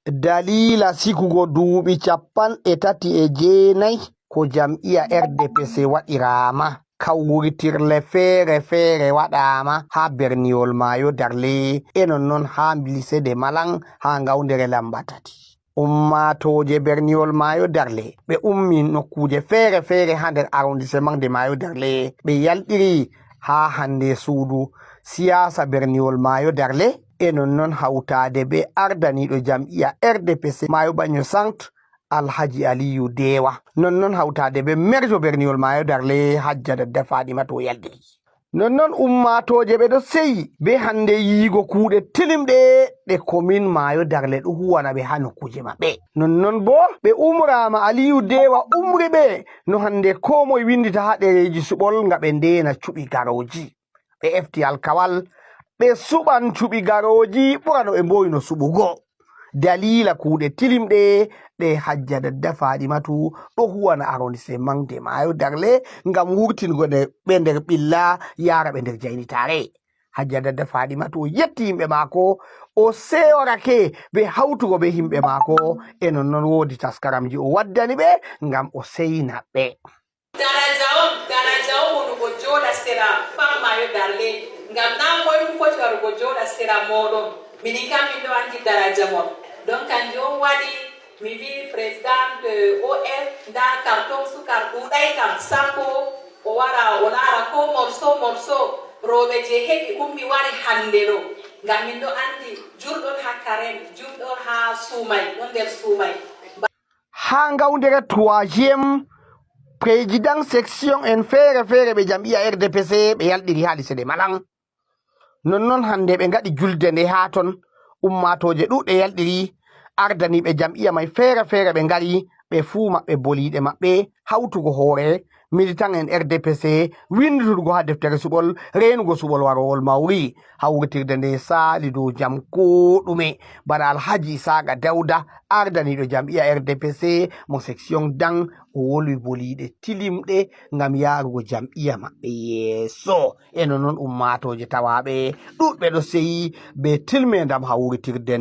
dalila sikugo duuɓi 34 ko jam'iya RDPC waɗirama kawritirle feere waɗama ha berniwol Mayo Darle e non ha lycée de Malang ha ngawdere lamba 3. Ummatoje berniwol Mayo Darle ɓe ummi nokkuje feere ha nder arrondissement de Mayo Darle ɓe yalɗiri ha hande suudu siyasa berniwol Mayo Darle e non hawtade be ardaniɗo jam'iya RDPC Mayo Banyo Centre Alhaji Aliyu Dewa non hawtade be merjo berniwol Mayo Darle Hajja Dadda Fadima to yaldiri non ummatoje ɓe ɗo seyi be hande yiigo kuuɗe tilimɗe ɗe commune Mayo Darle ɗo huwana ɓe ha nokkuje maɓɓe non bo ɓe umrama Aliyu Dewa umri ɓe no hande ko moye windita ha ɗereji suɓol nga ɓe ndena cuɓi garoji ɓe efti alkawal ɓe suɓan cuɓi garoji ɓurano ɓe mboyi no suɓugo dalila kuuɗe tilimɗe ɗe Hajja Dadda Fadimatu ɗo huwana arrondissement de Mayo Darle ngam wurtingo ɓe nder ɓilla yara ɓe nder jaynitare. Hajja Dadda Fadimatu o yetti yimɓe maako o seyorake be hawtugo be yimɓe maako e non wodi taskaramji o waddani ɓe ngam o seyna ɓe. daraja o wonugo joɗa sera fam Mayo Darle ngam na moy foti warugo joɗa sera moɗon minin kam min ɗo andi daraja mon donc kanjum on waɗi mi wi président de OF nda carton sukar ɗuɗay kam sappo o wara o laara ko morceau rowɓe je heɓi ummi wari hande ɗo ngam min ɗo andi julɗon ha Karen julɗon ha Suumay ɗon nder Suumay ha ngawdere 3e président section en feere ɓe jam'iya RDPC ɓe yalɗiri ha lycée de Malang non hande ɓe ngaɗi julde nde ha ton ummatoje ɗuɗɗe yalɗiri ardaniɓe jam'iya may feere ɓe ngari ɓe fuu maɓɓe boliɗe maɓɓe hawtugo hoore militant en RDPC winduturgo ha deftere suɓol renugo suɓol warowol mawri hawritirde nde saali dow jam ko ɗume bana Alhaji Isaga Dawda ardaniɗo jam'iya RDPC mo section dan o wolwi boliɗe tilimɗe ngam yarugo jam'iya maɓɓe yeeso e non ummatoje tawaɓe ɗuɗɓe ɗo seyi be tilmedam hawritirde